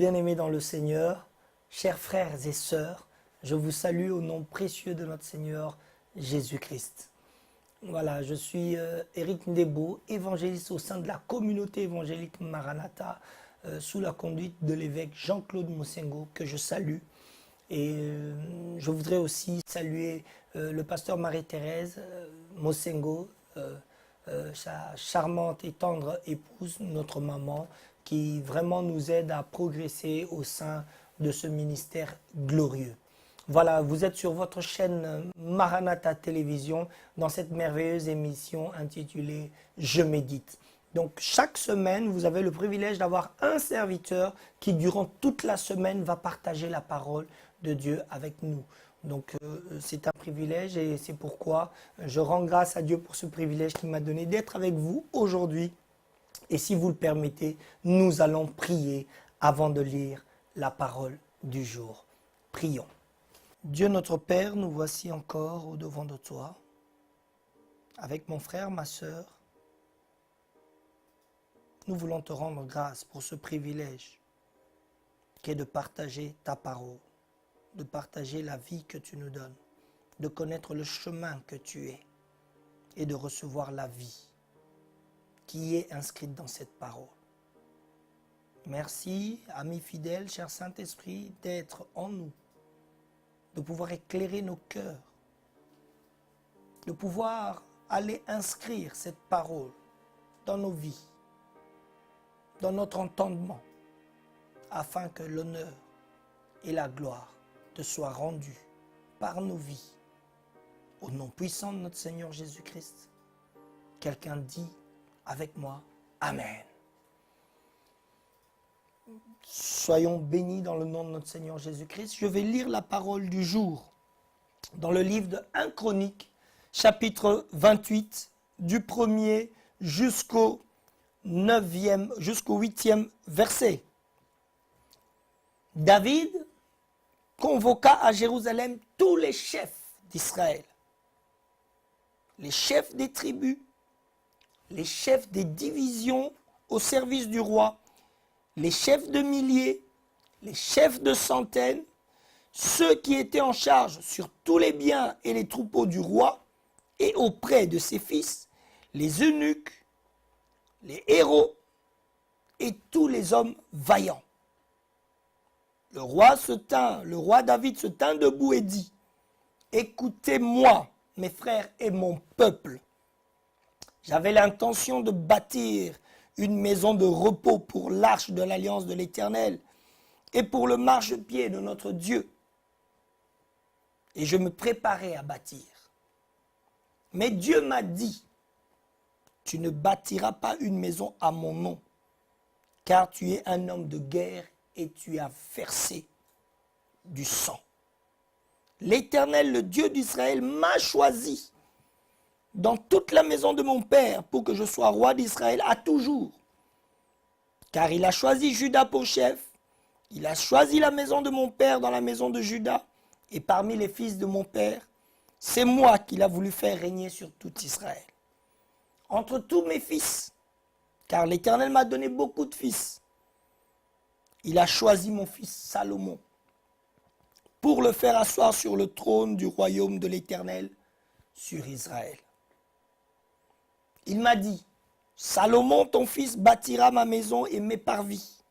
bien-aimés dans le Seigneur, chers frères et sœurs, je vous salue au nom précieux de notre Seigneur Jésus-Christ. Voilà, je suis Éric Ndebo, évangéliste au sein de la communauté évangélique Maranatha, sous la conduite de l'évêque Jean-Claude Mosengo, que je salue. Et je voudrais aussi saluer le pasteur Marie-Thérèse Mosengo, sa charmante et tendre épouse, notre maman, qui vraiment nous aide à progresser au sein de ce ministère glorieux. Voilà, vous êtes sur votre chaîne Maranatha Télévision dans cette merveilleuse émission intitulée « Je médite ». Donc chaque semaine, vous avez le privilège d'avoir un serviteur qui durant toute la semaine va partager la parole de Dieu avec nous. Donc c'est un privilège et c'est pourquoi je rends grâce à Dieu pour ce privilège qu'il m'a donné d'être avec vous aujourd'hui. Et si vous le permettez, nous allons prier avant de lire la parole du jour. Prions. Dieu notre Père, nous voici encore au-devant de toi, avec mon frère, ma sœur. Nous voulons te rendre grâce pour ce privilège qu'est de partager ta parole, de partager la vie que tu nous donnes, de connaître le chemin que tu es et de recevoir la vie qui est inscrite dans cette parole. Merci, amis fidèles, cher Saint-Esprit, d'être en nous, de pouvoir éclairer nos cœurs, de pouvoir aller inscrire cette parole dans nos vies, dans notre entendement, afin que l'honneur et la gloire te soient rendus par nos vies. Au nom puissant de notre Seigneur Jésus-Christ, quelqu'un dit avec moi, Amen. Soyons bénis dans le nom de notre Seigneur Jésus-Christ. Je vais lire la parole du jour dans le livre de 1 Chronique, chapitre 28, du 1er jusqu'au 8e verset. David convoqua à Jérusalem tous les chefs d'Israël, les chefs des tribus, les chefs des divisions au service du roi, les chefs de milliers, les chefs de centaines, ceux qui étaient en charge sur tous les biens et les troupeaux du roi, et auprès de ses fils, les eunuques, les héros et tous les hommes vaillants. Le roi David se tint debout et dit, « Écoutez-moi, mes frères et mon peuple. J'avais l'intention de bâtir une maison de repos pour l'arche de l'alliance de l'Éternel et pour le marchepied de notre Dieu. Et je me préparais à bâtir. Mais Dieu m'a dit, tu ne bâtiras pas une maison à mon nom, car tu es un homme de guerre et tu as versé du sang. L'Éternel, le Dieu d'Israël, m'a choisi dans toute la maison de mon père pour que je sois roi d'Israël à toujours. Car il a choisi Juda pour chef, il a choisi la maison de mon père dans la maison de Juda, et parmi les fils de mon père, c'est moi qu'il a voulu faire régner sur tout Israël. Entre tous mes fils, car l'Éternel m'a donné beaucoup de fils, il a choisi mon fils Salomon pour le faire asseoir sur le trône du royaume de l'Éternel sur Israël. Il m'a dit, Salomon, ton fils, bâtira ma maison et mes parvis,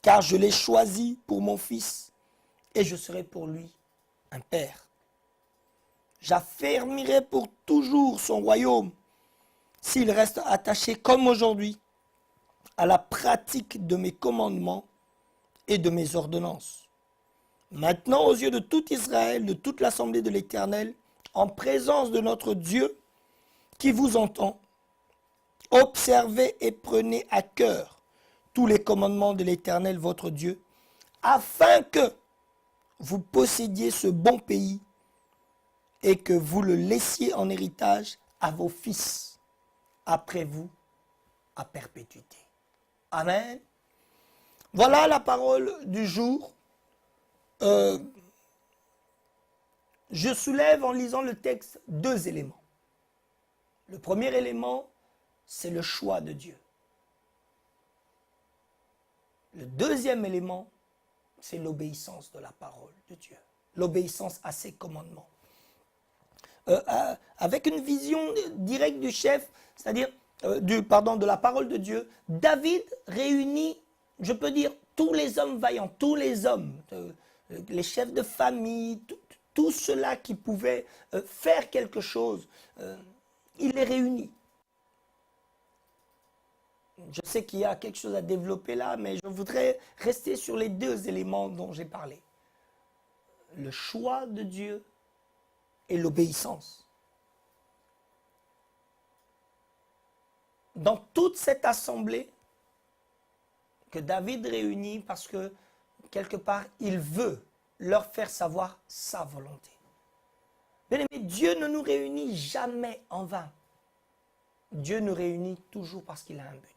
car je l'ai choisi pour mon fils, et je serai pour lui un père. J'affermirai pour toujours son royaume, s'il reste attaché comme aujourd'hui à la pratique de mes commandements et de mes ordonnances. Maintenant, aux yeux de tout Israël, de toute l'assemblée de l'Éternel, en présence de notre Dieu, qui vous entend, observez et prenez à cœur tous les commandements de l'Éternel votre Dieu, afin que vous possédiez ce bon pays et que vous le laissiez en héritage à vos fils, après vous, à perpétuité. Amen. Voilà la parole du jour. Je soulève en lisant le texte 2 éléments. Le premier élément, c'est le choix de Dieu. Le deuxième élément, c'est l'obéissance de la parole de Dieu. L'obéissance à ses commandements. Avec une vision directe du chef, c'est-à-dire de la parole de Dieu, David réunit, je peux dire, tous les hommes vaillants, tous les hommes, les chefs de famille, tout ceux-là qui pouvaient faire quelque chose, il les réunit. Je sais qu'il y a quelque chose à développer là, mais je voudrais rester sur les deux éléments dont j'ai parlé. Le choix de Dieu et l'obéissance. Dans toute cette assemblée que David réunit, parce que quelque part, il veut leur faire savoir sa volonté. Bien-aimés, Dieu ne nous réunit jamais en vain. Dieu nous réunit toujours parce qu'il a un but.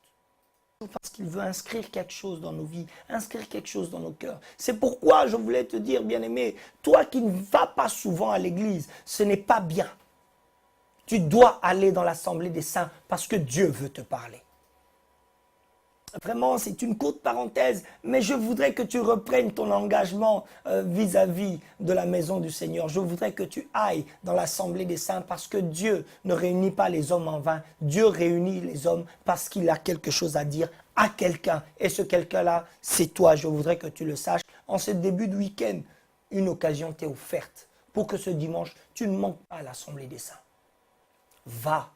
Parce qu'il veut inscrire quelque chose dans nos vies, inscrire quelque chose dans nos cœurs. C'est pourquoi je voulais te dire, bien-aimé, toi qui ne vas pas souvent à l'église, ce n'est pas bien. Tu dois aller dans l'assemblée des saints parce que Dieu veut te parler. Vraiment, c'est une courte parenthèse, mais je voudrais que tu reprennes ton engagement vis-à-vis de la maison du Seigneur. Je voudrais que tu ailles dans l'assemblée des saints parce que Dieu ne réunit pas les hommes en vain. Dieu réunit les hommes parce qu'il a quelque chose à dire à quelqu'un. Et ce quelqu'un-là, c'est toi. Je voudrais que tu le saches. En ce début de week-end, une occasion t'est offerte pour que ce dimanche, tu ne manques pas à l'assemblée des saints. Va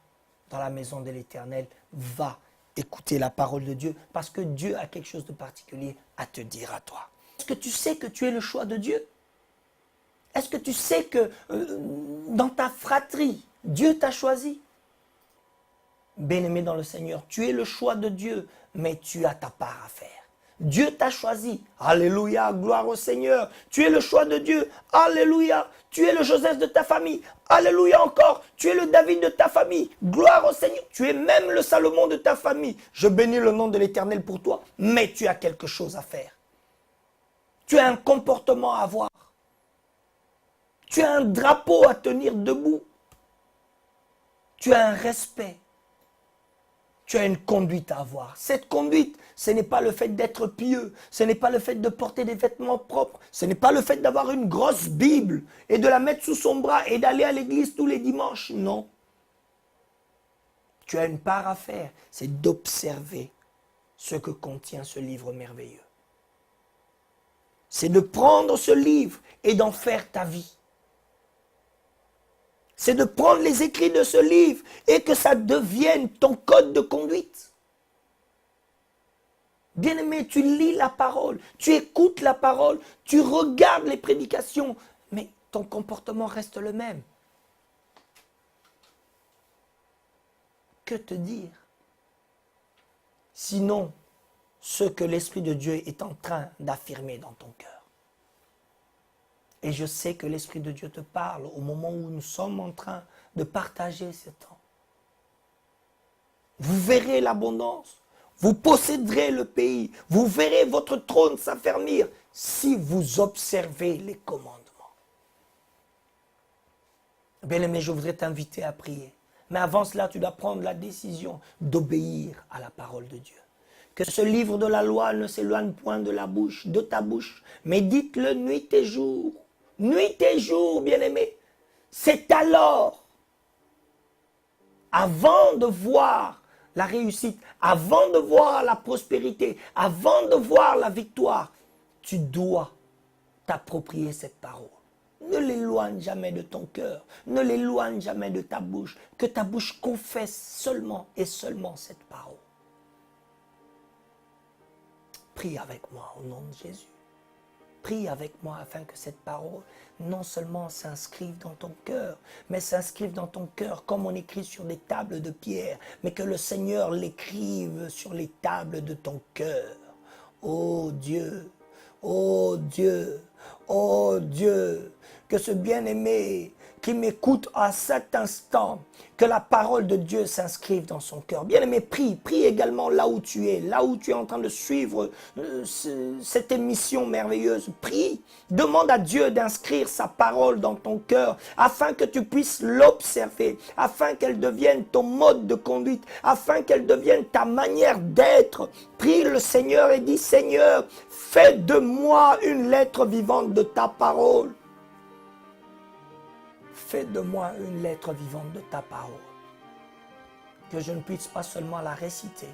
dans la maison de l'Éternel, va écouter la parole de Dieu, parce que Dieu a quelque chose de particulier à te dire à toi. Est-ce que tu sais que tu es le choix de Dieu? Est-ce que tu sais que dans ta fratrie, Dieu t'a choisi? Bien-aimé dans le Seigneur, tu es le choix de Dieu, mais tu as ta part à faire. Dieu t'a choisi. Alléluia, gloire au Seigneur. Tu es le choix de Dieu. Alléluia. Tu es le Joseph de ta famille. Alléluia encore. Tu es le David de ta famille. Gloire au Seigneur. Tu es même le Salomon de ta famille. Je bénis le nom de l'Éternel pour toi. Mais tu as quelque chose à faire. Tu as un comportement à avoir. Tu as un drapeau à tenir debout. Tu as un respect. Tu as une conduite à avoir. Cette conduite, ce n'est pas le fait d'être pieux, ce n'est pas le fait de porter des vêtements propres, ce n'est pas le fait d'avoir une grosse Bible et de la mettre sous son bras et d'aller à l'église tous les dimanches. Non. Tu as une part à faire, c'est d'observer ce que contient ce livre merveilleux. C'est de prendre ce livre et d'en faire ta vie. C'est de prendre les écrits de ce livre et que ça devienne ton code de conduite. Bien-aimé, tu lis la parole, tu écoutes la parole, tu regardes les prédications, mais ton comportement reste le même. Que te dire? Sinon, ce que l'Esprit de Dieu est en train d'affirmer dans ton cœur. Et je sais que l'Esprit de Dieu te parle au moment où nous sommes en train de partager ce temps. Vous verrez l'abondance, vous posséderez le pays, vous verrez votre trône s'affermir si vous observez les commandements. Bien-aimé, je voudrais t'inviter à prier. Mais avant cela, tu dois prendre la décision d'obéir à la parole de Dieu. Que ce livre de la loi ne s'éloigne point de la bouche, de ta bouche, mais dites-le nuit et jour. Nuit et jour, bien-aimé. C'est alors, avant de voir la réussite, avant de voir la prospérité, avant de voir la victoire, tu dois t'approprier cette parole. Ne l'éloigne jamais de ton cœur, ne l'éloigne jamais de ta bouche, que ta bouche confesse seulement et seulement cette parole. Prie avec moi au nom de Jésus. Prie avec moi afin que cette parole non seulement s'inscrive dans ton cœur, mais s'inscrive dans ton cœur comme on écrit sur des tables de pierre, mais que le Seigneur l'écrive sur les tables de ton cœur. Oh Dieu, oh Dieu, oh Dieu, que ce bien-aimé qui m'écoute à cet instant, que la parole de Dieu s'inscrive dans son cœur. Bien-aimé, prie également là où tu es en train de suivre cette émission merveilleuse. Prie, demande à Dieu d'inscrire sa parole dans ton cœur, afin que tu puisses l'observer, afin qu'elle devienne ton mode de conduite, afin qu'elle devienne ta manière d'être. Prie le Seigneur et dis, Seigneur, fais de moi une lettre vivante de ta parole. Fais de moi une lettre vivante de ta parole. Que je ne puisse pas seulement la réciter,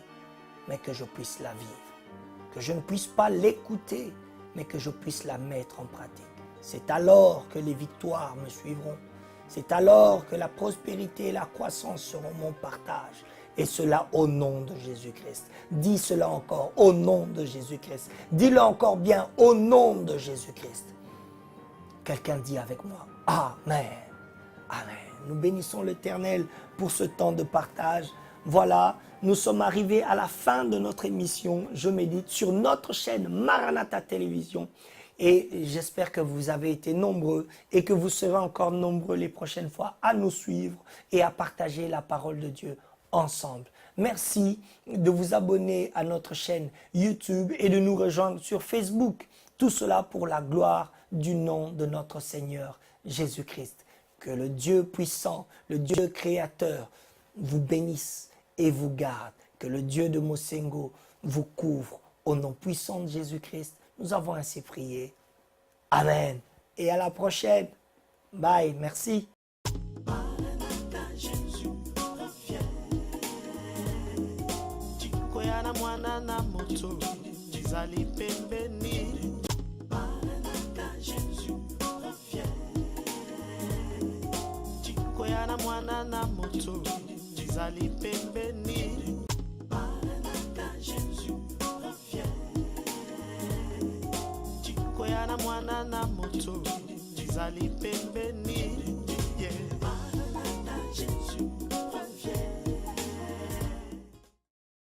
mais que je puisse la vivre. Que je ne puisse pas l'écouter, mais que je puisse la mettre en pratique. C'est alors que les victoires me suivront. C'est alors que la prospérité et la croissance seront mon partage. Et cela au nom de Jésus-Christ. Dis cela encore, au nom de Jésus-Christ. Dis-le encore bien, au nom de Jésus-Christ. Quelqu'un dit avec moi, Amen. Amen. Nous bénissons l'Éternel pour ce temps de partage. Voilà, nous sommes arrivés à la fin de notre émission Je médite sur notre chaîne Maranatha Télévision. Et j'espère que vous avez été nombreux et que vous serez encore nombreux les prochaines fois à nous suivre et à partager la parole de Dieu ensemble. Merci de vous abonner à notre chaîne YouTube et de nous rejoindre sur Facebook. Tout cela pour la gloire du nom de notre Seigneur Jésus-Christ. Que le Dieu puissant, le Dieu créateur vous bénisse et vous garde. Que le Dieu de Mosengo vous couvre. Au nom puissant de Jésus-Christ, nous avons ainsi prié. Amen. Et à la prochaine. Bye. Merci. Yana mwana na moto Jizali pembeni Maranatha, Jésus revient. Yana mwana na moto Jizali pembeni